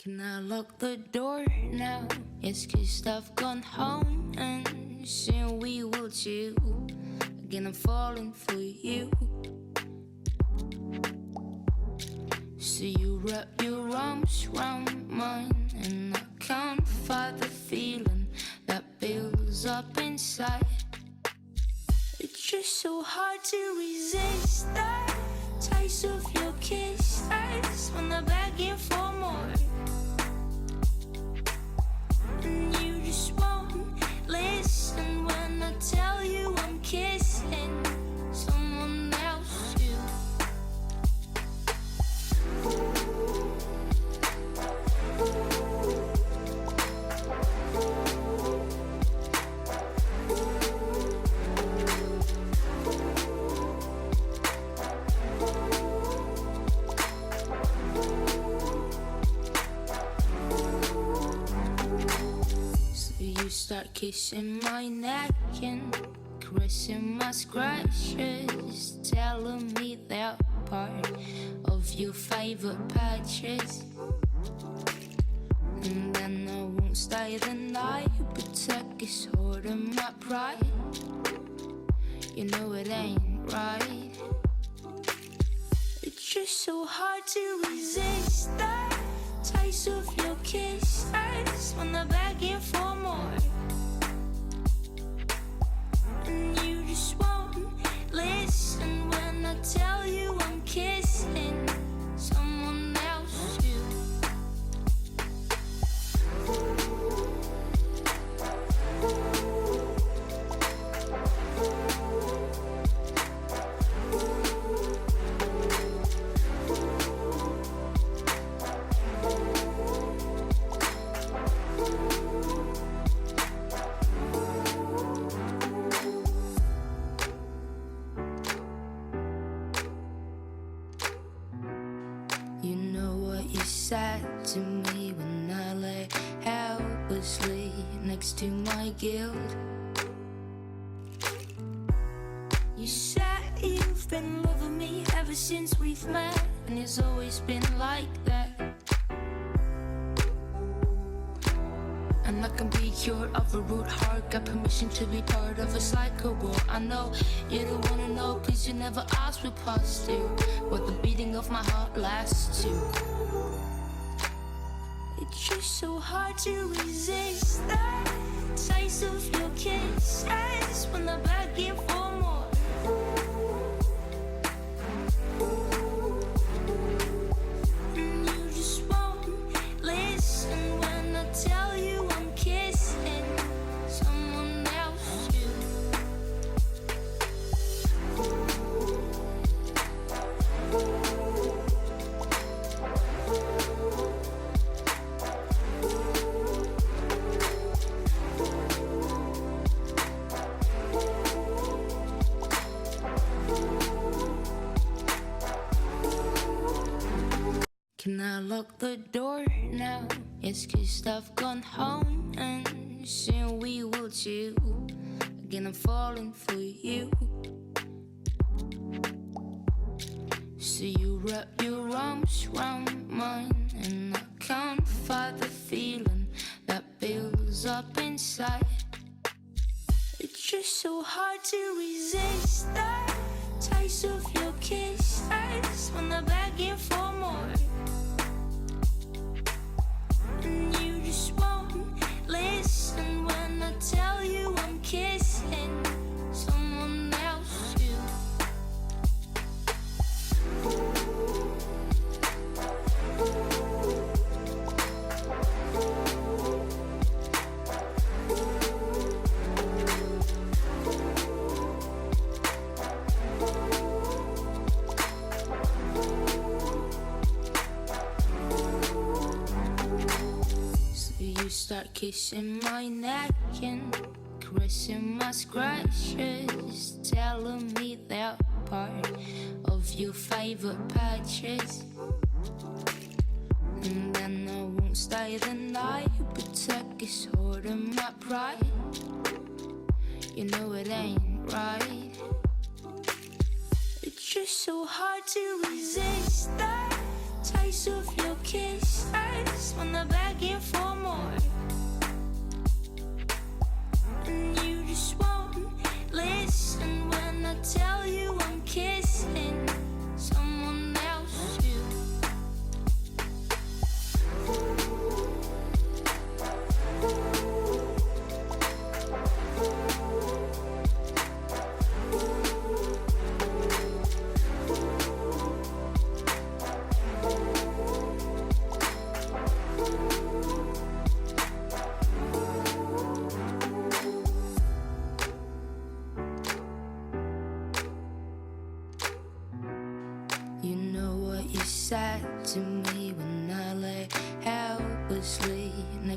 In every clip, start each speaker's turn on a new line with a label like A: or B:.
A: Can I lock the door now? Yes, 'cause I've gone home and soon we will too. Again, I'm falling for you. So you wrap your arms round mine, and I can't fight the feeling that builds up inside. It's just so hard to resist that taste of your kisses when they're begging for more. And you just won't listen when I tell you I'm kissing someone else too. Start kissing my neck and caressing my scratches, telling me they're part of your favorite patches. And then I won't stay the night, protect his heart and my pride. You know it ain't right. It's just so hard to resist that taste of your kisses when they're begging for more. And you just won't listen when I tell you I'm kissing someone else too. You know what you said to me when I lay helplessly next to my guilt. You said you've been loving me ever since we've met, and it's always been like that. And I can be cured of a rude heart, got permission to be part of a cycle war. I know you don't wanna know, cause you never asked me past to what the beating of my heart lasts to. It's just so hard to resist that taste of your kisses when they're begging for more. And you just won't listen when I tell you I'm kissing someone else too. Can I lock the door now? Yes, 'cause I've gone home and soon we will too. Again, I'm falling for you. So you wrap your arms round mine, and I can't fight the feeling that builds up inside. It's just so hard to resist that taste of your kisses when they're begging for more. And you just won't listen when I tell you I'm kissing someone else too. Start kissing my neck and caressing my scratches, telling me they're part of your favorite patches. And then I won't stay the night, protect his heart and my pride. You know it ain't right. It's just so hard to resist that taste of your kisses when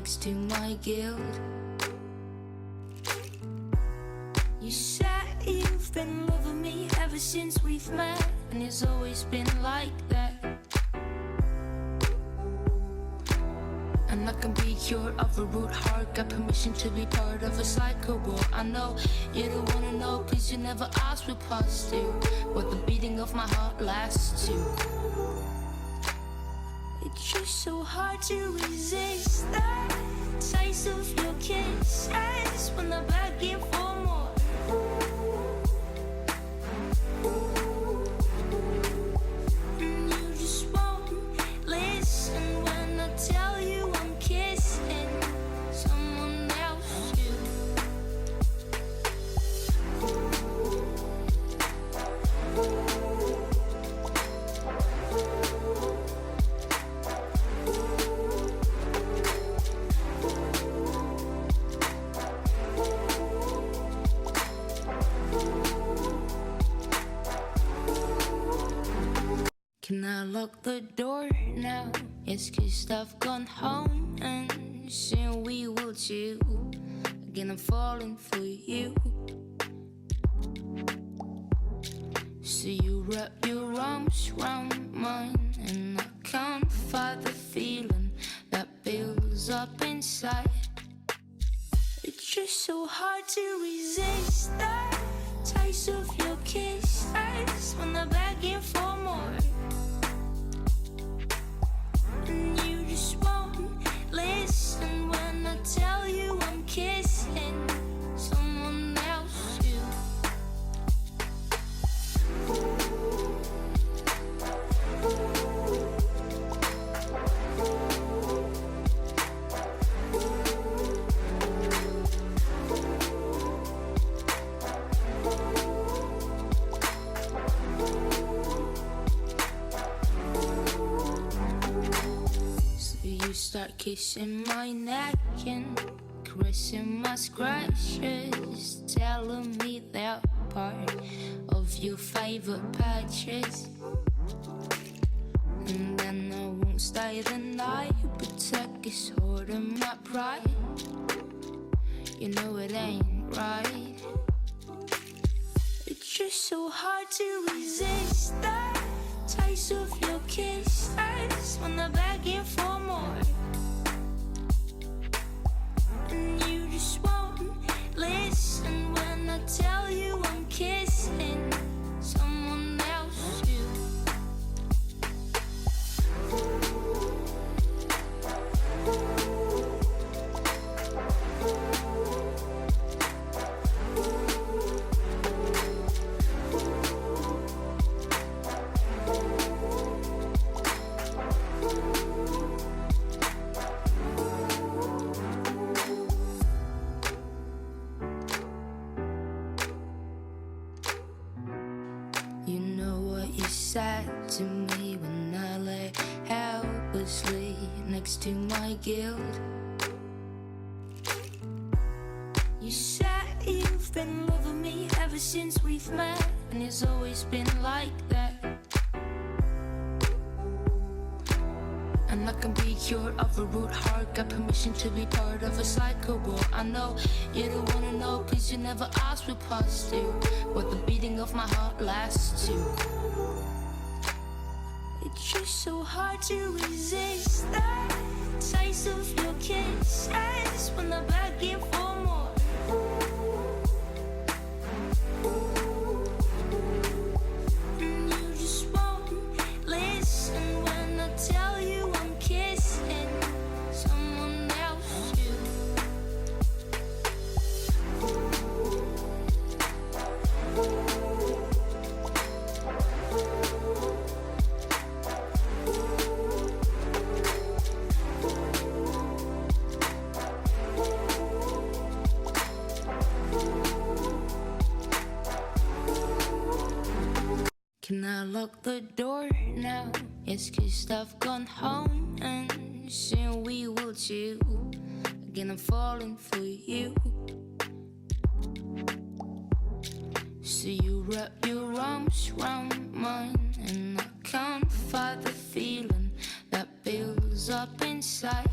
A: next to my guilt. You said you've been loving me ever since we've met, and it's always been like that. And I can be cured of a rude heart, got permission to be part of a cycle world. I know you don't wanna know, cause you never asked me past to what the beating of my heart lasts to. It's just so hard to resist that taste of your kisses when I'm begging for more. And you just won't listen when I tell you I'm kissing someone else too. Can I lock the door now? Yes, cause I've gone home and soon we will too. Again, I'm falling for you. So you wrap your arms round mine, and I can't fight the feeling that builds up inside. It's just so hard to resist that taste of your kisses when I'm begging for more. And you just won't listen when I tell you I'm kissing someone else too. Start kissing my neck and caressing my scratches, telling me they're part of your favorite patches. And then I won't stay the night, protect his heart and my pride. You know it ain't right. It's just so hard to resist that taste of your kisses when I'm begging for more. And you just won't listen when I tell you I'm kissing someone else too. You know what you said to me when I lay helplessly next to my guilt. You said you've been loving me ever since we've met, and it's always been like that. And I can be cured of a rude heart, got permission to be part of a cycle world. I know you don't wanna know, cause you never asked me past to what the beating of my heart lasts to. It's just so hard to resist that taste of your kisses when I'm begging for more. And you just won't listen when I tell you I'm kissing someone else too. Can I lock the door now? Yes, cause I've gone home and soon we will too. Again, I'm falling for you. So you wrap your arms round mine, and I can't fight the feeling that builds up inside.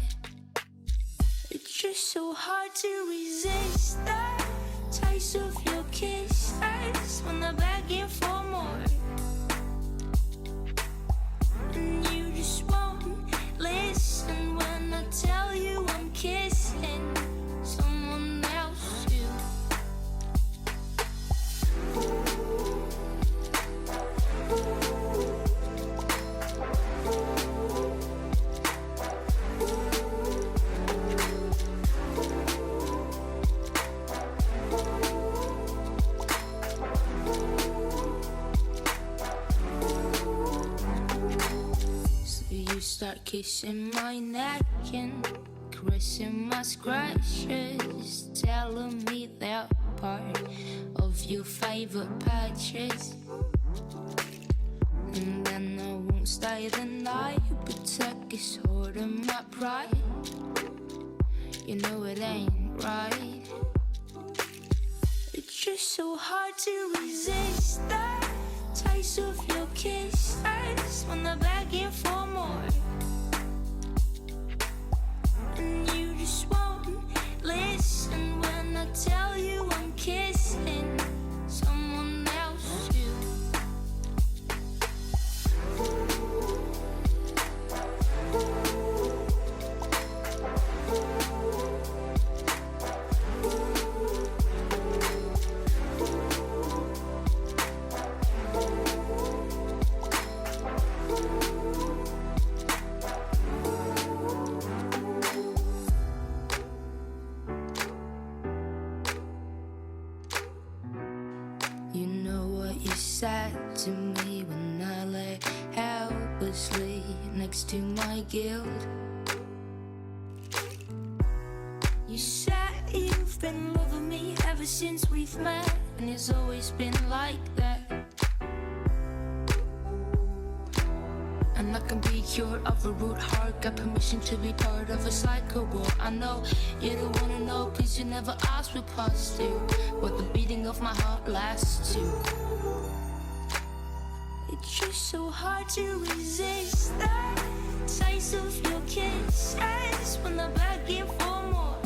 A: just so hard to resist the taste of your kisses when they're begging for more. And you just won't listen when I tell you I'm kissing someone else too. Start kissing my neck and caressing my scratches, telling me they're part of your favorite patches. And then I won't stay the night, protect his heart and my pride. You know it ain't right. It's just so hard to resist the taste of your kisses when they're begging for more. And you just won't listen when I tell you I'm kissing someone else too. You know what you said to me when I lay helplessly next to my guilt. You said you've been loving me ever since we've met, and it's always been like that. And I can be cured of a rude heart, got permission to be part of a cycle war. I know you don't wanna know, cause you never asked me past to what the beating of my heart lasts to. It's just so hard to resist the taste of your kisses when they're begging for more.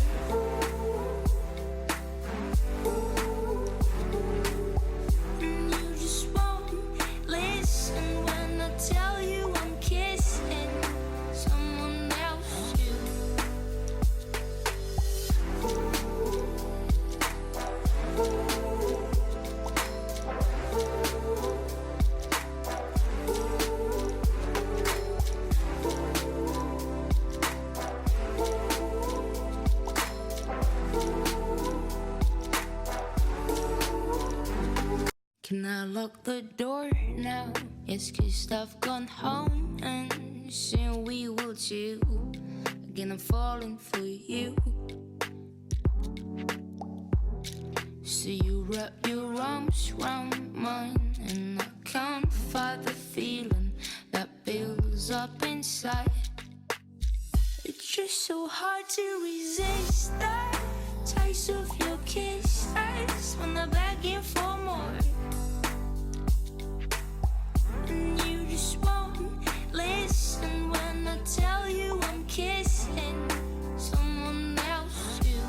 A: And you just won't listen when I tell you I'm kissing someone else too. Can I lock the door now? Yes, cause I've gone home and soon we will too. Again, I'm falling for you. So you wrap your arms round mine, and I can't fight the feeling that builds up inside. It's just so hard to resist the taste of your kisses when they're begging for more. And you just won't listen when I tell you I'm kissing someone else too.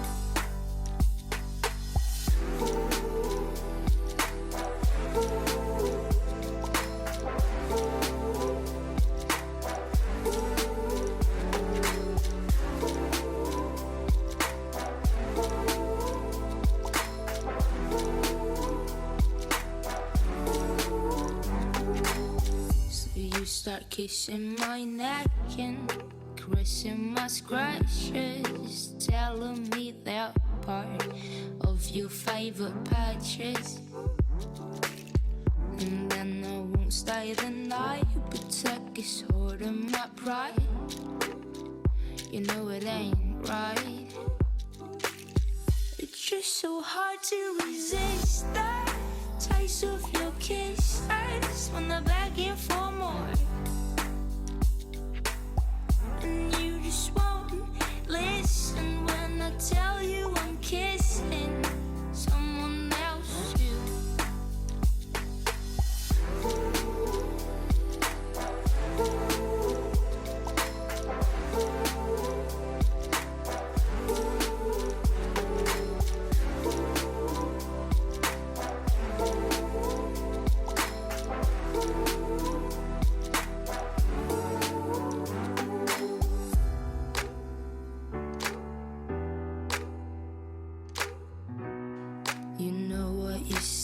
A: Start kissing my neck and caressing my scratches, telling me they're part of your favorite patches. And then I won't stay the night, protect his heart and my pride. You know it ain't right. It's just so hard to resist the taste of your kisses when they're begging for more. And you just won't listen when I tell you I'm kissing someone else too.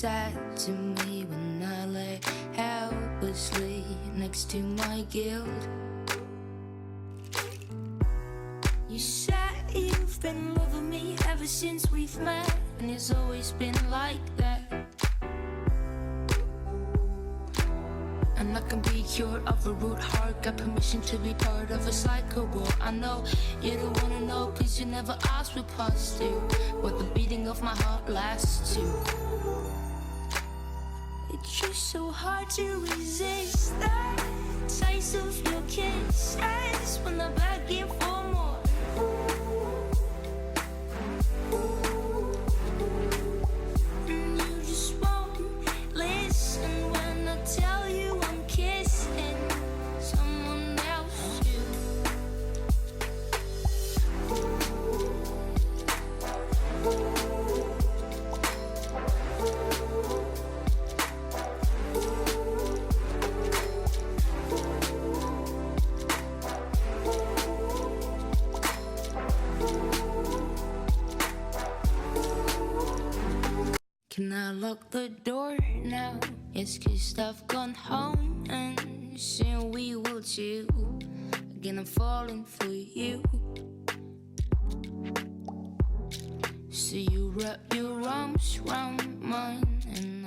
A: sad to me when I lay helplessly next to my guilt. You said you've been loving me ever since we've met, and it's always been like that. And I can be cured of a rude heart, got permission to be part of a cycle war. I know you don't wanna know, cause you never asked me past to what the beating of my heart lasts to. It's just so hard to resist that taste of your kisses when I beg you for more. And you just won't listen when I tell you I'm kissing someone else too. Can I lock the door now? Yes, cause I've gone home and soon we will too. Again, I'm falling for you. So you wrap your arms round mine and